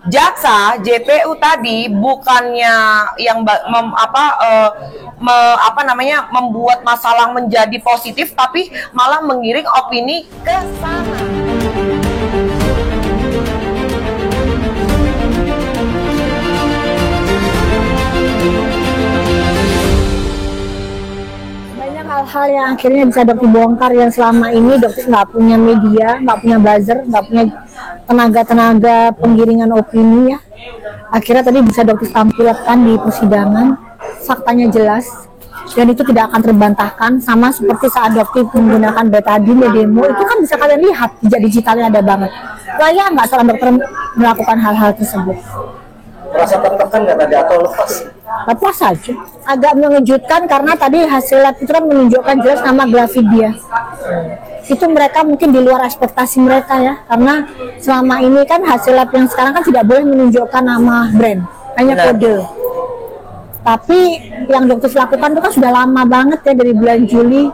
jaksa JPU tadi bukannya yang membuat masalah menjadi positif, tapi malah mengiring opini ke sana. Banyak hal-hal yang akhirnya bisa Dokter bongkar yang selama ini Dokter nggak punya media, nggak punya buzzer, nggak punya tenaga penggiringan opini ya. Akhirnya tadi bisa Dokter tampilkan di persidangan, faktanya jelas dan itu tidak akan terbantahkan, sama seperti saat Dokter menggunakan betadine demo, itu kan bisa kalian lihat jejak digitalnya ada banget. Layak nggak seorang dokter melakukan hal-hal tersebut? Merasa tertekan nggak tadi atau lepas? Lepas saja. Agak mengejutkan karena tadi hasil lab itu kan menunjukkan jelas nama Gravidia. Itu mereka mungkin di luar ekspektasi mereka ya, karena selama ini kan hasil lab yang sekarang kan tidak boleh menunjukkan nama brand, hanya kode. Tapi yang dokter lakukan itu kan sudah lama banget ya, dari bulan Juli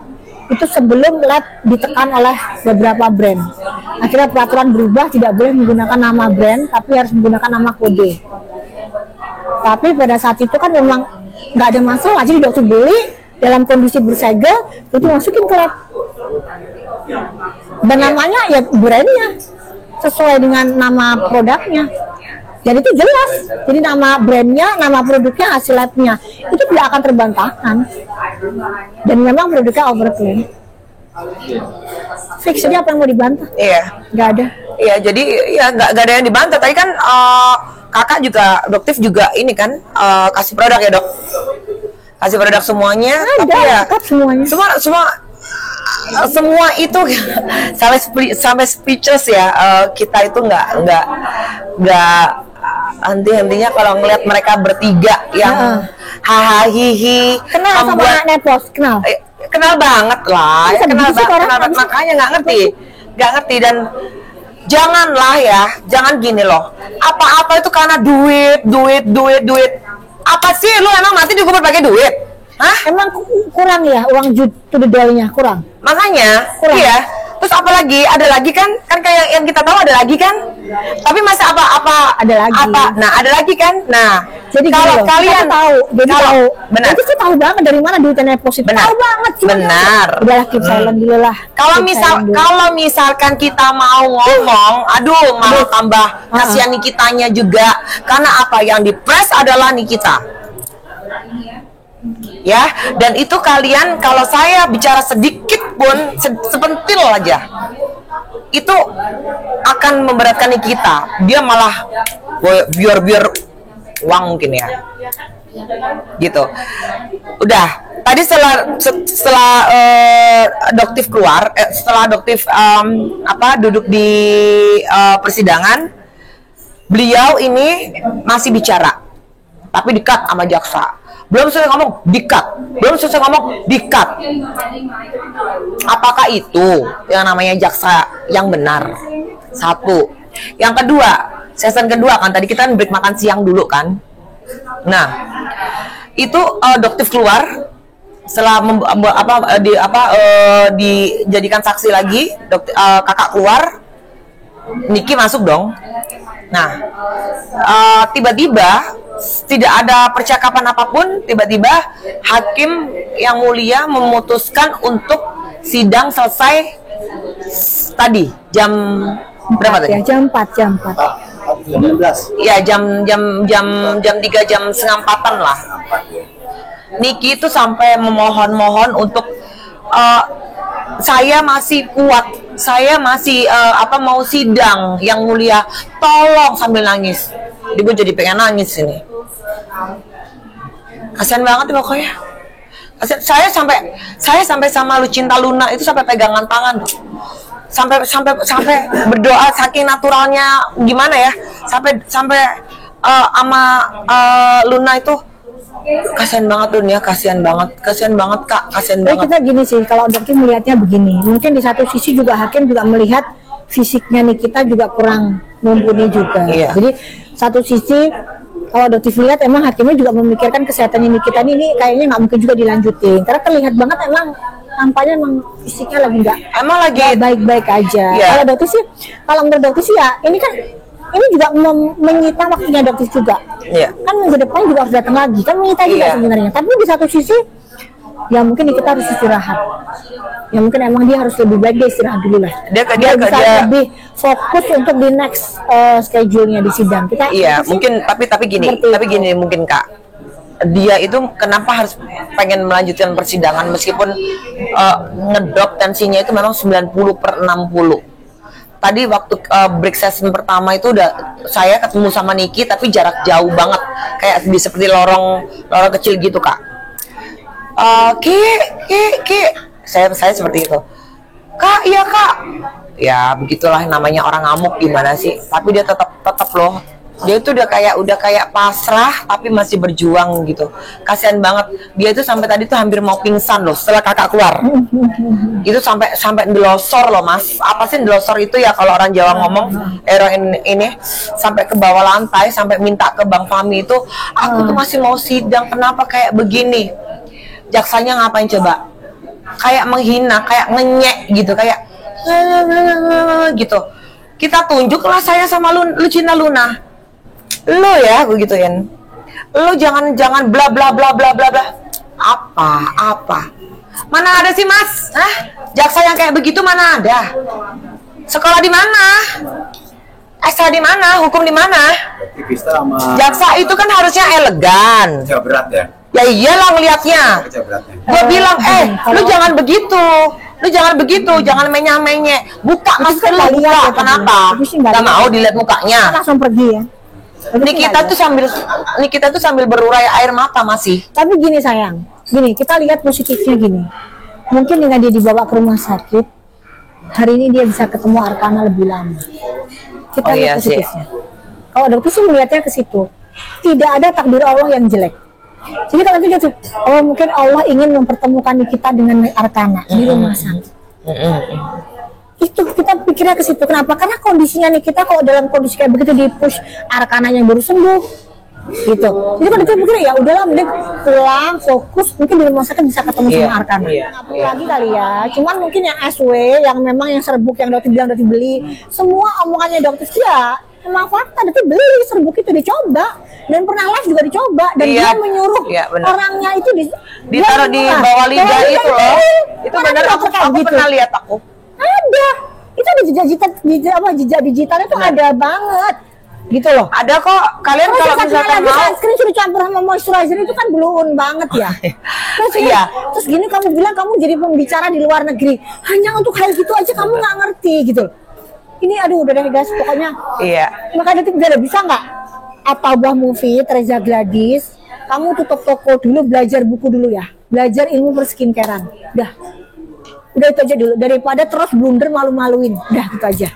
itu sebelum lab ditekan oleh beberapa brand. Akhirnya peraturan berubah, tidak boleh menggunakan nama brand tapi harus menggunakan nama kode. Tapi pada saat itu kan memang nggak ada masalah, jadi dokter beli dalam kondisi bersegel itu masukin ke lab dan namanya ya brandnya sesuai dengan nama produknya. Jadi itu jelas, jadi nama brandnya, nama produknya, hasil labnya itu tidak akan terbantahkan dan memang produknya overclaim. Fix, jadi apa yang mau dibantah? Iya, nggak ada. Iya, jadi ya nggak ada yang dibantah. Tadi kan kakak juga, Doktif juga ini kan kasih produk ya dok, kasih produk semuanya. Ada, tapi ya semuanya. Semua itu sampai speechless ya. Kita itu nggak henti-hentinya kalau ngelihat mereka bertiga yang hahaha hihi. Kenal sama Nepos? Kenal banget lah, kenal banget, makanya nggak ngerti dan janganlah ya, jangan gini loh, apa-apa itu karena duit. Apa sih, lu emang mati dikubur pakai duit? Hah? Emang kurang ya uang to the dollar-nya kurang? Makanya, kurang. Iya. Terus apa lagi? Ada lagi kan kayak yang kita tahu ada lagi kan? Tapi masa apa ada lagi? Nah, ada lagi kan? Nah, jadi kalau kalian tahu, benar. Jadi tahu banget dari mana duitnya positif. Tahu banget. Benar. Udahlah, keep silent dulu lah. Kalau misalkan kita mau ngomong, aduh malah tambah kasihan Nikitanya juga. Karena apa yang dipres adalah Nikita. Ya, dan itu kalian kalau saya bicara sedikit pun sepentil aja itu akan memberatkan kita. Dia malah biar uang mungkin ya gitu. Udah tadi setelah Doktif keluar, setelah Doktif duduk di persidangan, beliau ini masih bicara tapi di-cut sama jaksa. Belum selesai ngomong, di-cut. Apakah itu yang namanya jaksa yang benar? Satu. Yang kedua, season kedua kan tadi kita break makan siang dulu kan. Nah, itu Doktif keluar setelah dijadikan saksi lagi, kakak keluar, Niki masuk dong. Nah, tiba-tiba tidak ada percakapan apapun, tiba-tiba hakim yang mulia memutuskan untuk sidang selesai tadi jam berapa tadi? Ya, jam 4. Ya, jam 3, jam setengah 4-an lah. Niki itu sampai memohon untuk saya masih kuat, saya masih mau sidang yang mulia, tolong, sambil nangis. Ibu jadi pengen nangis ini. Kasian banget pokoknya. Saya sampai sama Lucinta Luna itu sampai pegangan tangan, sampai berdoa saking naturalnya gimana ya, sampai sama Luna itu kasian banget dunia, kasian banget kak, kasian banget. Kita gini sih, kalau dokter melihatnya begini, mungkin di satu sisi juga hakim juga melihat fisiknya Nikita juga kurang mumpuni juga. Iya. Jadi satu sisi kalau dokter lihat emang hakimnya juga memikirkan kesehatannya Nikita ini kayaknya nggak mungkin juga dilanjutin karena terlihat banget emang tampaknya emang fisiknya lagi nggak baik-baik aja. Yeah. Kalau dokter sih, kalau menurut dokter sih ya ini kan ini juga menyita waktunya dokter juga. Iya. Kan minggu depan juga harus datang lagi, kan menyita juga Iya. sebenarnya. Tapi di satu sisi, ya mungkin kita harus istirahat. Ya mungkin emang dia harus lebih baik dia istirahat dulu lah. Dia bisa lebih fokus untuk di next schedule-nya di sidang. Kita Iya, apa sih? mungkin tapi gini mungkin Kak. Dia itu kenapa harus pengen melanjutkan persidangan meskipun ngedrop tensinya itu memang 90/60. Tadi waktu break session pertama itu udah saya ketemu sama Niki tapi jarak jauh banget kayak seperti lorong kecil gitu Kak. Ki, saya seperti itu. Kak, iya Kak. Ya begitulah namanya orang ngamuk gimana sih. Tapi dia tetap loh. Dia itu udah kayak pasrah tapi masih berjuang gitu. Kasihan banget. Dia itu sampai tadi tuh hampir mau pingsan loh setelah kakak keluar. Itu sampai ndelosor loh Mas. Apa sih ndelosor itu ya kalau orang Jawa ngomong ini sampai ke bawah lantai sampai minta ke Bang Fahmi itu aku tuh masih mau sidang kenapa kayak begini. Jaksanya ngapain coba? Kayak menghina, kayak ngenyek gitu, kayak gitu. Kita tunjuklah saya sama lu Cinta Luna. Lu ya, gue gituin. Lu jangan bla bla bla bla bla bla. Apa? Mana ada sih Mas? Hah? Jaksa yang kayak begitu mana ada? Sekolah di mana? Asal di mana? Hukum di mana? Aktivista sama Jaksa itu kan harusnya elegan. kerja berat ya. Ya iyalah ngelihatnya. Kerja beratnya. Gue bilang, lu jangan begitu. Lu jangan begitu, jangan menyek-menyek. Buka masker lu, buka. Kenapa? Gak mau dilihat mukanya. langsung pergi ya. Nikita tuh sambil berurai air mata masih. Tapi gini sayang, gini kita lihat positifnya gini. Mungkin dengan dia dibawa ke rumah sakit, hari ini dia bisa ketemu Arkana lebih lama. Kita lihat positifnya. Kalau dokter sih melihatnya ke situ. Tidak ada takdir Allah yang jelek. Jadi kalau itu mungkin Allah ingin mempertemukan kita dengan Arkana di rumah sakit. Itu kita pikirnya ke situ. Kenapa? Karena kondisinya nih kita kalau dalam kondisi kayak begitu di push Arkananya baru sembuh gitu. Jadi kalau kita pikir ya udahlah mending pulang fokus mungkin di rumah sakit bisa ketemu sama Arkana. Lagi kali ya. Cuman mungkin yang SW yang memang yang serbuk yang dokter bilang dokter beli semua omongannya dokter ya memang fakta dokter beli serbuk itu dicoba dan pernah live juga dicoba dan dia menyuruh orangnya itu ditaruh di bawah lidah itu loh. Itu benar aku pernah lihat aku. Ada itu ada jejak digitalnya tuh ada banget gitu loh. Ada kok kalian kalau misalkan mau sunscreen sudah campur sama moisturizer itu kan bluun banget ya. Terus gini kamu bilang kamu jadi pembicara di luar negeri hanya untuk hal gitu aja kamu nggak ngerti gitu. Ini aduh udah deh guys pokoknya. Iya. Makanya itu bisa nggak atau buah movie Teresa Gladys kamu tutup toko dulu belajar buku dulu ya belajar ilmu perskincarean udah itu aja dulu daripada terus blunder malu-maluin udah gitu aja.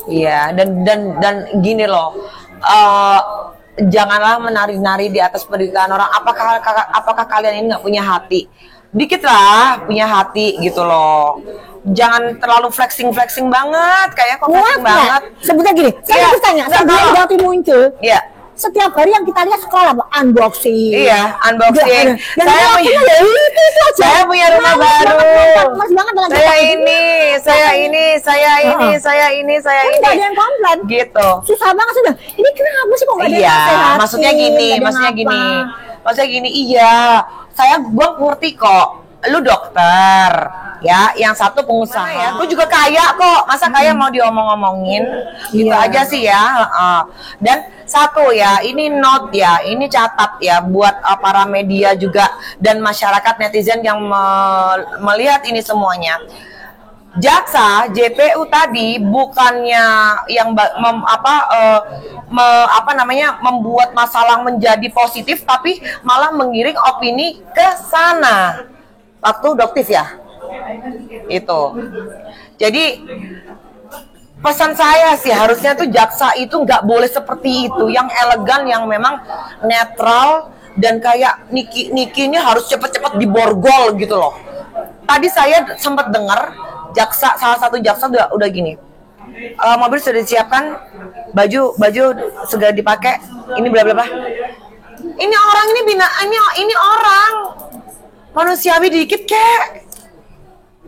Iya dan gini loh janganlah menari-nari di atas penderitaan orang. Apakah kalian ini nggak punya hati dikit lah punya hati gitu loh. Jangan terlalu flexing banget kayak kok flexing banget. Sebetulnya gini saya bertanya sebelum Dati muncul setiap hari yang kita lihat sekolah unboxing. Iya, unboxing. Saya punya rumah baru. Saya ini. Enggak ada yang komplain. Gitu. Susah banget sudah. Ini kenapa sih kok enggak ada yang sehat? Maksudnya gini. Iya. Gua ngerti kok. Lu dokter, ya, yang satu pengusaha ya. Gue juga kaya kok, masa kaya mau diomong-omongin? Gitu aja sih ya. Dan satu ya, ini note ya, ini catat ya buat para media juga dan masyarakat netizen yang melihat ini semuanya. Jaksa JPU tadi bukannya yang membuat masalah menjadi positif, tapi malah mengiring opini ke sana. Waktu doktif ya itu jadi pesan saya sih harusnya tuh jaksa itu nggak boleh seperti itu yang elegan yang memang netral dan kayak Niki ini harus cepet-cepet diborgol gitu loh. Tadi saya sempat dengar salah satu jaksa udah gini mobil sudah disiapkan baju segera dipakai ini bla bla bla ini orang ini orang manusiawi dikit kek.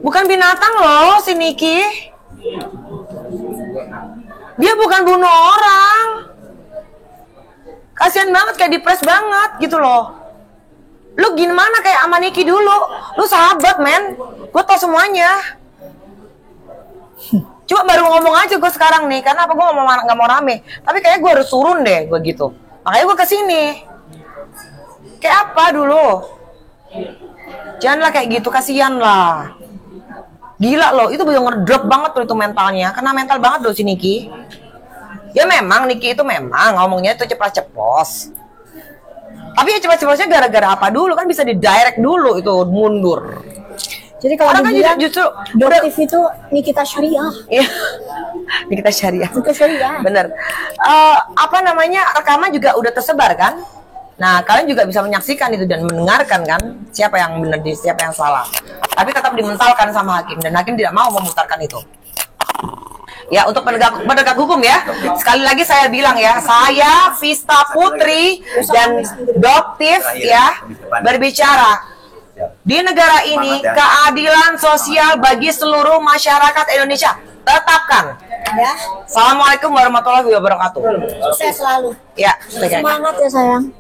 Bukan binatang loh si Niki. Dia bukan bunuh orang. Kasian banget, kayak depres banget gitu loh. Lu gimana kayak sama Niki dulu? Lu sahabat, men. Gue tau semuanya. Cuma baru ngomong aja gue sekarang nih, karena apa, gue nggak mau rame. Tapi kayaknya gue harus turun deh, gue gitu. Makanya gue kesini. Kayak apa dulu? Janganlah kayak gitu, kasihan lah. Gila loh, itu bener ngedrop banget tuh itu mentalnya. Kena mental banget loh si Niki. Ya memang Niki itu memang ngomongnya itu ceplas-ceplos. Tapi ya ceplas-ceplosnya gara-gara apa dulu, kan bisa di-direct dulu itu mundur. Jadi kalau Orang kan dibilang justru Doktif itu Nikita Syariah. Iya. Nikita Syariah. Nikita Syariah. Bener. Apa namanya, rekaman juga udah tersebar kan? Nah, kalian juga bisa menyaksikan itu dan mendengarkan kan siapa yang benar, siapa yang salah. Tapi tetap dimentalkan sama hakim dan hakim tidak mau memutarkan itu. Ya, untuk penegak hukum ya. Sekali lagi saya bilang ya, saya Vista Putri dan Doktif ya berbicara. Di negara ini keadilan sosial bagi seluruh masyarakat Indonesia tetapkan. Ya. Assalamualaikum warahmatullahi wabarakatuh. Sukses selalu. Ya, Semangat ya sayang.